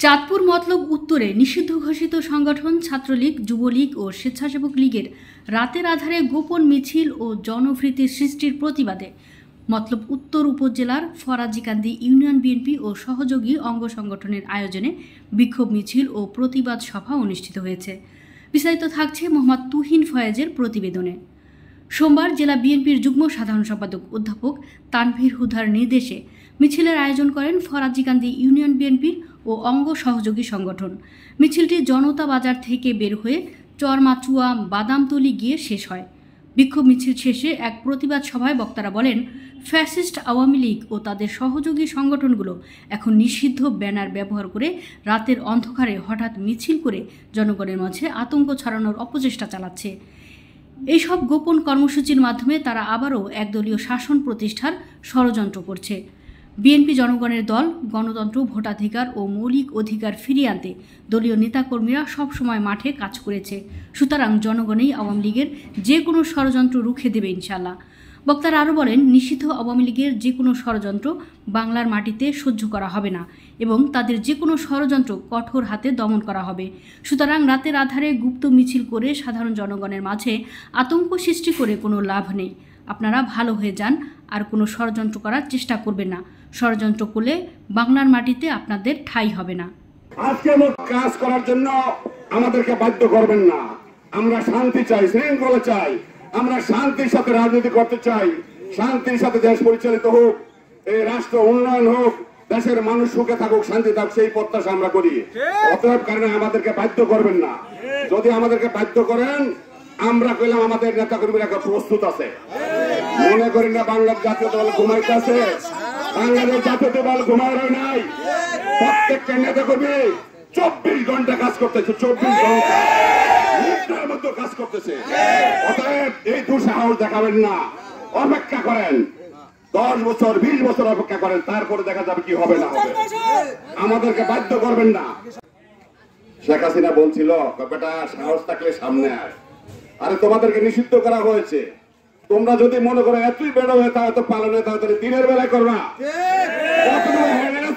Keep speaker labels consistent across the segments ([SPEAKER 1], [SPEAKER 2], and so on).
[SPEAKER 1] চাঁদপুর মতলব উত্তরে নিষিদ্ধ ঘোষিত সংগঠন ছাত্রলীগ, যুবলীগ ও স্বেচ্ছাসেবক লীগের রাতের আধারে গোপন মিছিল ও জনভীতি সৃষ্টির প্রতিবাদে মতলব উত্তর উপজেলার ফরাজিকান্দি ইউনিয়ন বিএনপি ও সহযোগী অঙ্গ সংগঠনের আয়োজনে বিক্ষোভ মিছিল ও প্রতিবাদ সভা অনুষ্ঠিত হয়েছে। বিস্তারিত থাকছে মোহাম্মদ তুহিন ফয়েজের প্রতিবেদনে। সোমবার জেলা বিএনপির যুগ্ম সাধারণ সম্পাদক অধ্যাপক তানভীর হুদার নির্দেশে মিছিলের আয়োজন করেন ফরাজিকান্দি ইউনিয়ন বিএনপির ও অঙ্গ সহযোগী সংগঠন। মিছিলটি জনতা বাজার থেকে বের হয়ে চরমাচুয়া বাদামতলি গিয়ে শেষ হয়। বিক্ষোভ মিছিল শেষে এক প্রতিবাদ সভায় বক্তারা বলেন, ফ্যাসিস্ট আওয়ামী লীগ ও তাদের সহযোগী সংগঠনগুলো এখন নিষিদ্ধ ব্যানার ব্যবহার করে রাতের অন্ধকারে হঠাৎ মিছিল করে জনগণের মাঝে আতঙ্ক ছড়ানোর অপচেষ্টা চালাচ্ছে। এইসব গোপন কর্মসূচির মাধ্যমে তারা আবারও একদলীয় শাসন প্রতিষ্ঠার ষড়যন্ত্র করছে। বিএনপি জনগণের দল, গণতন্ত্র, ভোটাধিকার ও মৌলিক অধিকার ফিরিয়ে আনতে দলীয় নেতাকর্মীরা সবসময় মাঠে কাজ করেছে। সুতরাং জনগণই আওয়ামী লীগের যে কোনো ষড়যন্ত্র রুখে দেবে ইনশাল্লাহ। বক্তারা আরও বলেন, নিষিদ্ধ আওয়ামী লীগের যে কোনো ষড়যন্ত্র বাংলার মাটিতে সহ্য করা হবে না এবং তাদের যে কোনো ষড়যন্ত্র কঠোর হাতে দমন করা হবে। সুতরাং রাতের আধারে গুপ্ত মিছিল করে সাধারণ জনগণের মাঝে আতঙ্ক সৃষ্টি করে কোনো লাভ নেই। আপনারা ভালো হয়ে যান, আর কোনো ষড়যন্ত্র করার চেষ্টা করবেন না। ষড়যন্ত্র করলে বাংলার মাটিতে আপনাদের ঠাঁই হবে না।
[SPEAKER 2] আজকে কাজ করার জন্য আমাদেরকে বাধ্য করবেন না। আমরা শান্তি চাই, শৃঙ্খলা চাই, আমরা শান্তির সাথে রাজনীতি করতে চাই, শান্তির সাথে দেশ পরিচালিত হোক, এই রাষ্ট্র উন্নয়ন হোক, দেশের মানুষ সুখে থাকুক, শান্তি থাকুক, সেই প্রত্যাশা আমরা করি। অতএব কারণে আমাদেরকে বাধ্য করবেন না। যদি আমাদেরকে বাধ্য করেন, আমরা কইলাম আমাদের নেতা কর্মীরা প্রস্তুত আছে। মনে করি না বাংলার জাতীয় দল ঘুমাইতেছে, বাংলাদেশ জাতীয় দল ঘুমায় নাই। প্রত্যেকটা নেতা কর্মী 24 ঘন্টা কাজ করতেছে, 24 ঘন্টা নিদ্রার মধ্যে কাজ করতেছে। অতএব এই দুঃসাহস দেখাবেন না, অপেক্ষা করেন 10 বছর 20 বছর অপেক্ষা করেন, তারপরে দেখা যাবে কি হবে না হবে। আমাদেরকে বাধ্য করবেন না। শেখ হাসিনা বলছিল, বেটা সাহস থাকলে সামনে আয়। আরে তোমাদেরকে নিষিদ্ধ করা হয়েছে, তোমরা যদি মনে করো এতই বেড়ো হয়ে তাহলে তো পালনে, তাহলে দিনের বেলায় করবা।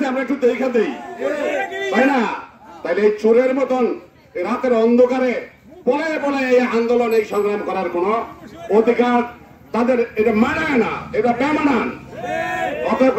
[SPEAKER 2] আমরা একটু দেখা দেই, তাই না? তাইলে এই চোরের মতন রাতের অন্ধকারে বলে বলে এই আন্দোলন, এই সংগ্রাম করার কোন অধিকার তাদের এটা মানায় না, এটা বেমানান। অতএব